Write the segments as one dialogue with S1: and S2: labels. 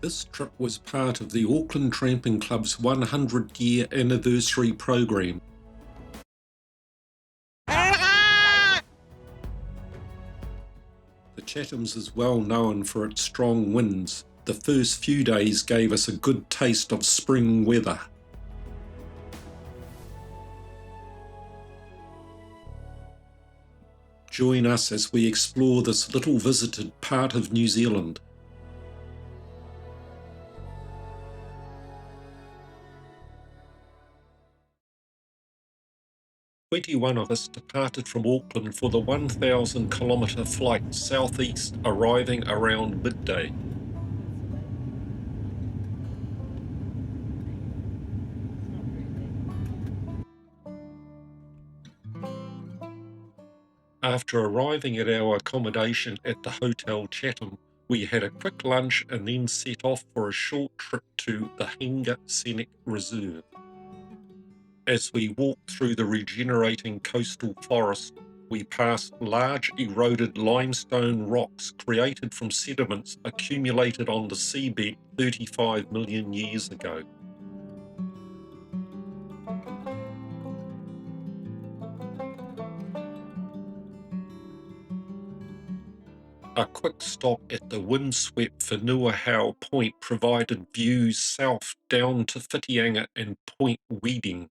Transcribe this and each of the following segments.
S1: This trip was part of the Auckland Tramping Club's 100-year anniversary program. The Chathams is well known for its strong winds. The first few days gave us a good taste of spring weather. Join us as we explore this little visited part of New Zealand. "21 of us departed from Auckland for the 1,000-kilometre flight southeast, arriving around midday. After arriving at our accommodation at the Hotel Chatham, we had a quick lunch and then set off for a short trip to the Hinga Scenic Reserve. As we walked through the regenerating coastal forest, we passed large eroded limestone rocks created from sediments accumulated on the seabed 35 million years ago. A quick stop at the windswept Whenuahau Point provided views south down to Whitianga and Point Weeding.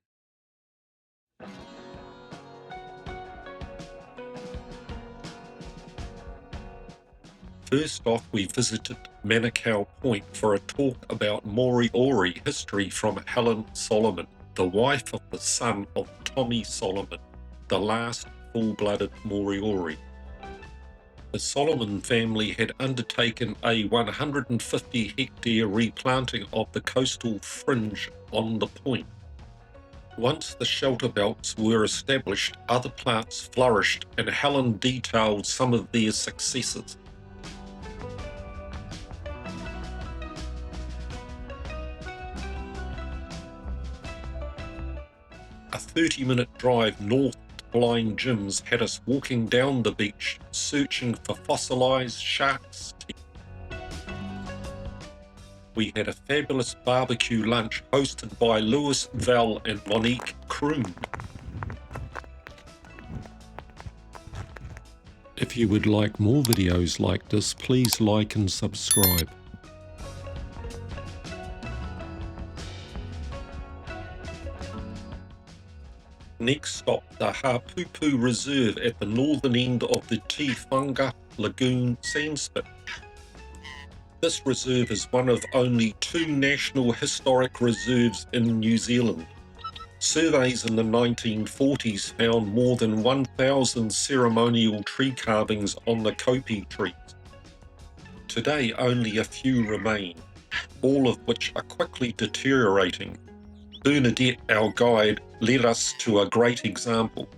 S1: First off, we visited Manukau Point for a talk about Moriori history from Helen Solomon, the wife of the son of Tommy Solomon, the last full-blooded Moriori. The Solomon family had undertaken a 150-hectare replanting of the coastal fringe on the point. Once the shelter belts were established, other plants flourished, and Helen detailed some of their successes. A 30-minute drive north to Blind Jim's had us walking down the beach, searching for fossilized shark's teeth. We had a fabulous barbecue lunch hosted by Lewis, Val and Monique Kroon. If you would like more videos like this, please like and subscribe. Next stop, the Hapupu Reserve at the northern end of the Tifanga Lagoon sandspit. This reserve is one of only 2 national historic reserves in New Zealand. Surveys in the 1940s found more than 1,000 ceremonial tree carvings on the kopi trees. Today only a few remain, all of which are quickly deteriorating. Bernadette, our guide, led us to a great example.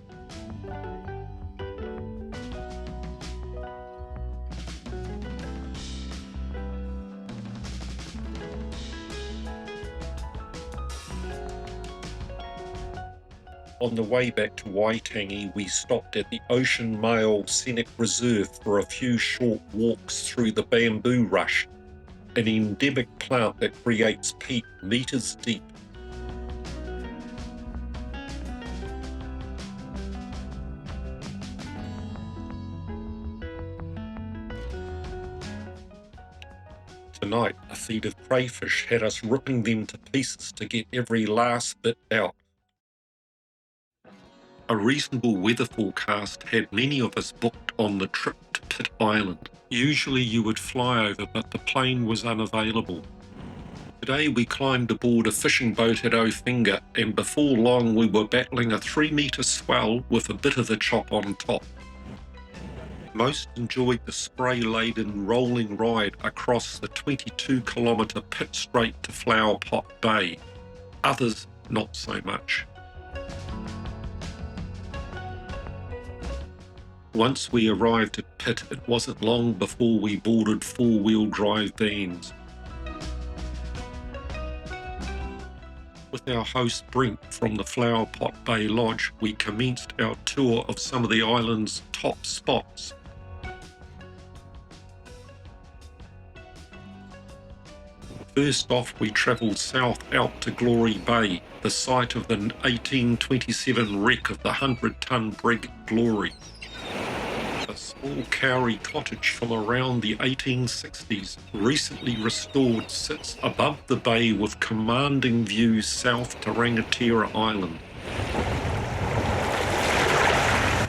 S1: On the way back to Waitangi, we stopped at the Ocean Mail Scenic Reserve for a few short walks through the bamboo rush, an endemic plant that creates peat meters deep. Tonight, a feed of crayfish had us ripping them to pieces to get every last bit out. A reasonable weather forecast had many of us booked on the trip to Pitt Island. Usually you would fly over, but the plane was unavailable. Today we climbed aboard a fishing boat at Ofinga, and before long we were battling a 3-metre swell with a bit of a chop on top. Most enjoyed the spray-laden rolling ride across the 22-kilometre Pitt Strait to Flower Pot Bay. Others, not so much. Once we arrived at Pitt, it wasn't long before we boarded 4-wheel drive vans. With our host Brent from the Flower Pot Bay Lodge, we commenced our tour of some of the island's top spots. First off, we travelled south out to Glory Bay, the site of the 1827 wreck of the 100-ton brig Glory. A small Cowrie cottage from around the 1860s, recently restored, sits above the bay with commanding views south to Rangatira Island.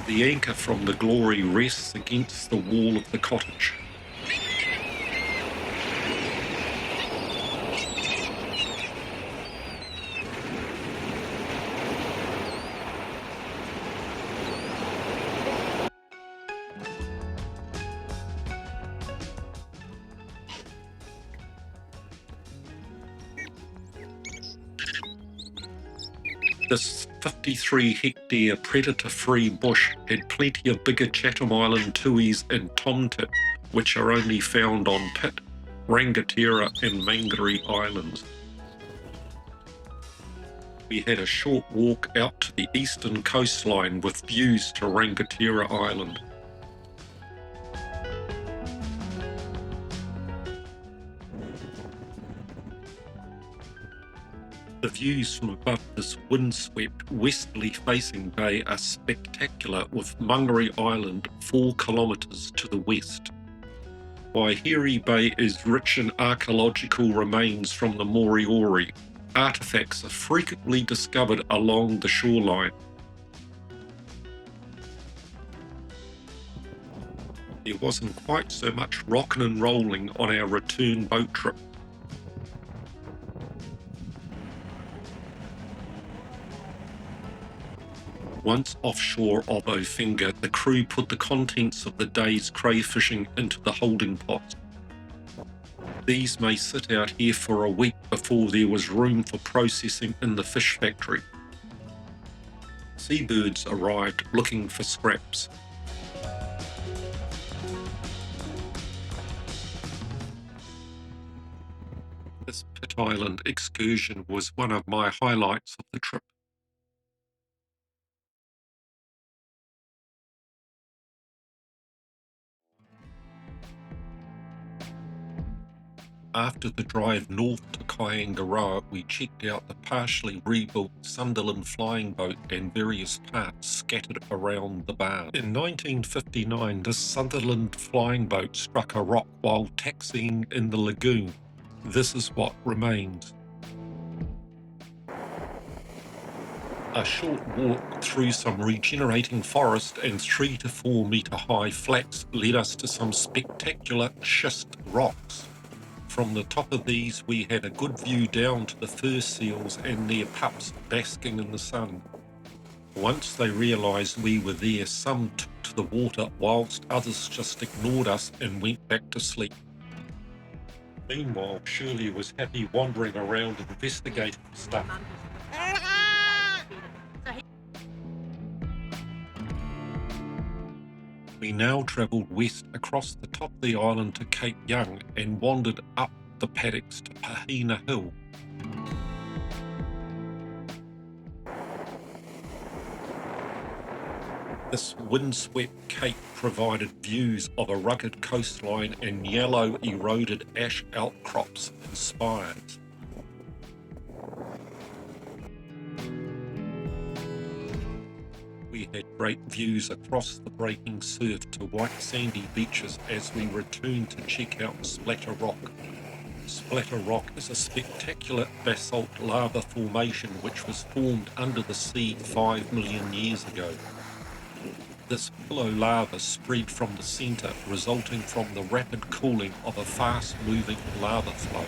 S1: The anchor from the Glory rests against the wall of the cottage. This 53-hectare predator-free bush had plenty of bigger Chatham Island tuis and tomtit, which are only found on Pitt, Rangatira and Mangere Islands. We had a short walk out to the eastern coastline with views to Rangatira Island. The views from above this windswept, westerly-facing bay are spectacular, with Moriori Island 4 kilometres to the west. Moriori Bay is rich in archaeological remains from the Moriori. Artefacts are frequently discovered along the shoreline. There wasn't quite so much rocking and rolling on our return boat trip. Once offshore of Ofinga, the crew put the contents of the day's crayfishing into the holding pots. These may sit out here for a week before there was room for processing in the fish factory. Seabirds arrived looking for scraps. This Pitt Island excursion was one of my highlights of the trip. After the drive north to Kaingaroa, we checked out the partially rebuilt Sunderland flying boat and various parts scattered around the bar. In 1959, this Sunderland flying boat struck a rock while taxiing in the lagoon. This is what remains. A short walk through some regenerating forest and 3 to 4 metre high flats led us to some spectacular schist rocks. From the top of these we had a good view down to the fur seals and their pups basking in the sun. Once they realised we were there, some took to the water whilst others just ignored us and went back to sleep. Meanwhile, Shirley was happy wandering around investigating stuff. We now travelled west across the top of the island to Cape Young and wandered up the paddocks to Pahina Hill. This windswept cape provided views of a rugged coastline and yellow eroded ash outcrops and spires. We had great views across the breaking surf to white sandy beaches as we returned to check out Splatter Rock. Splatter Rock is a spectacular basalt lava formation which was formed under the sea 5 million years ago. This pillow lava spread from the centre, resulting from the rapid cooling of a fast-moving lava flow.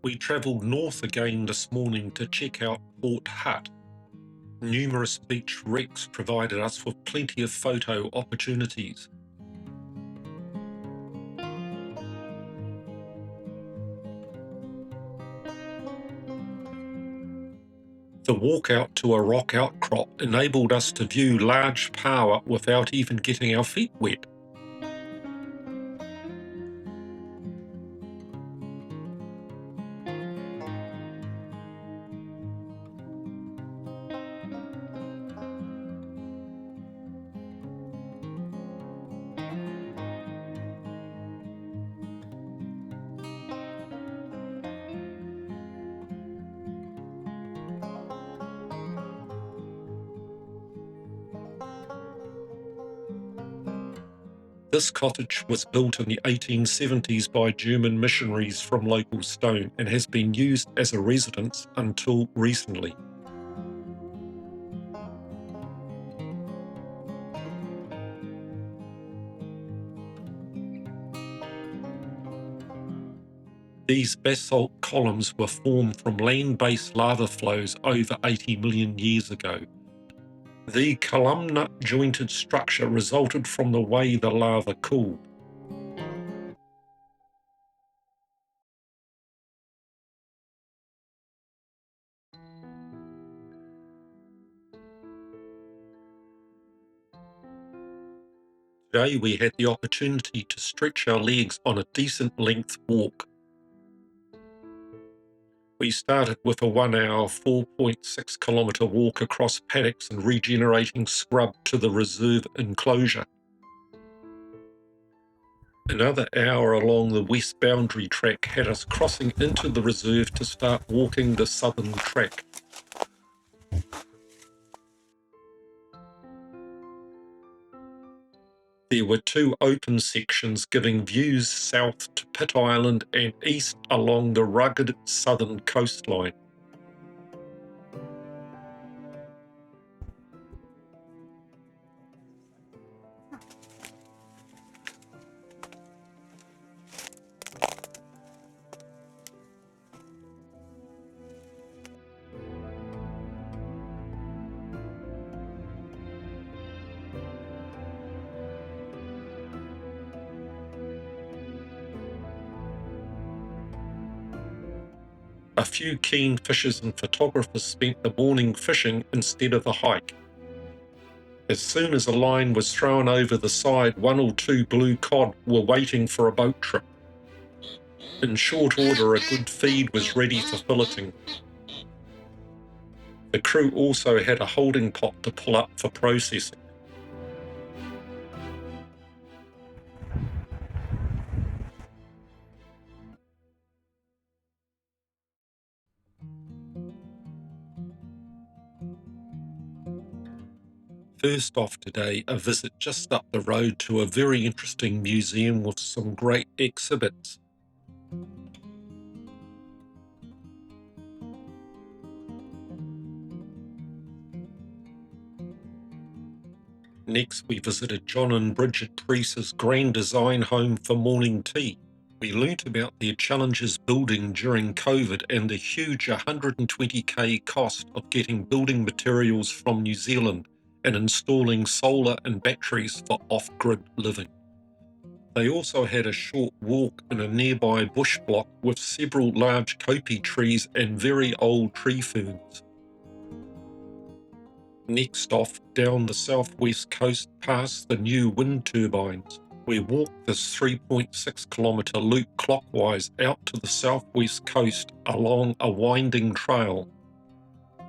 S1: We travelled north again this morning to check out Port Hutt. Numerous beach wrecks provided us with plenty of photo opportunities. The walk out to a rock outcrop enabled us to view large power without even getting our feet wet. This cottage was built in the 1870s by German missionaries from local stone and has been used as a residence until recently. These basalt columns were formed from land-based lava flows over 80 million years ago. The columnar-jointed structure resulted from the way the lava cooled. Today we had the opportunity to stretch our legs on a decent length walk. We started with a 1 hour, 4.6 kilometre walk across paddocks and regenerating scrub to the reserve enclosure. Another hour along the west boundary track had us crossing into the reserve to start walking the southern track. There were two open sections giving views south to Pitt Island and east along the rugged southern coastline. A few keen fishers and photographers spent the morning fishing instead of a hike. As soon as a line was thrown over the side, 1 or 2 blue cod were waiting for a boat trip. In short order, a good feed was ready for filleting. The crew also had a holding pot to pull up for processing. First off today, a visit just up the road to a very interesting museum with some great exhibits. Next, we visited John and Bridget Priest's grand design home for morning tea. We learnt about their challenges building during COVID and the huge 120k cost of getting building materials from New Zealand and installing solar and batteries for off-grid living. They also had a short walk in a nearby bush block with several large kopi trees and very old tree ferns. Next off, down the southwest coast past the new wind turbines. We walked this 3.6 kilometre loop clockwise out to the southwest coast along a winding trail.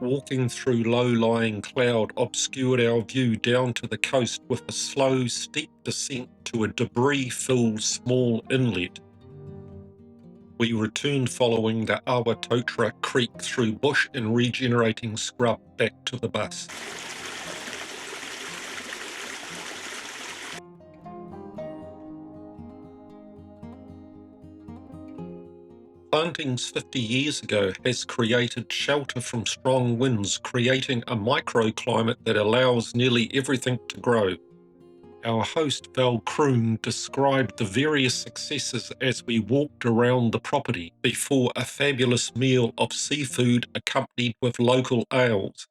S1: Walking through low-lying cloud obscured our view down to the coast with a slow, steep descent to a debris-filled small inlet. We returned following the Awatotra Creek through bush and regenerating scrub back to the bus. Plantings 50 years ago has created shelter from strong winds, creating a microclimate that allows nearly everything to grow. Our host Val Kroon described the various successes as we walked around the property before a fabulous meal of seafood accompanied with local ales.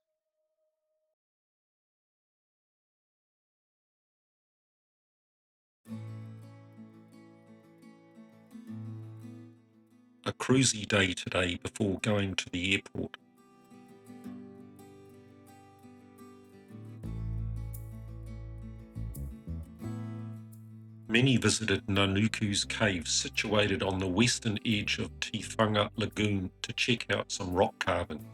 S1: A cruisy day today before going to the airport. Many visited Nanuku's cave situated on the western edge of Tifanga Lagoon to check out some rock carvings.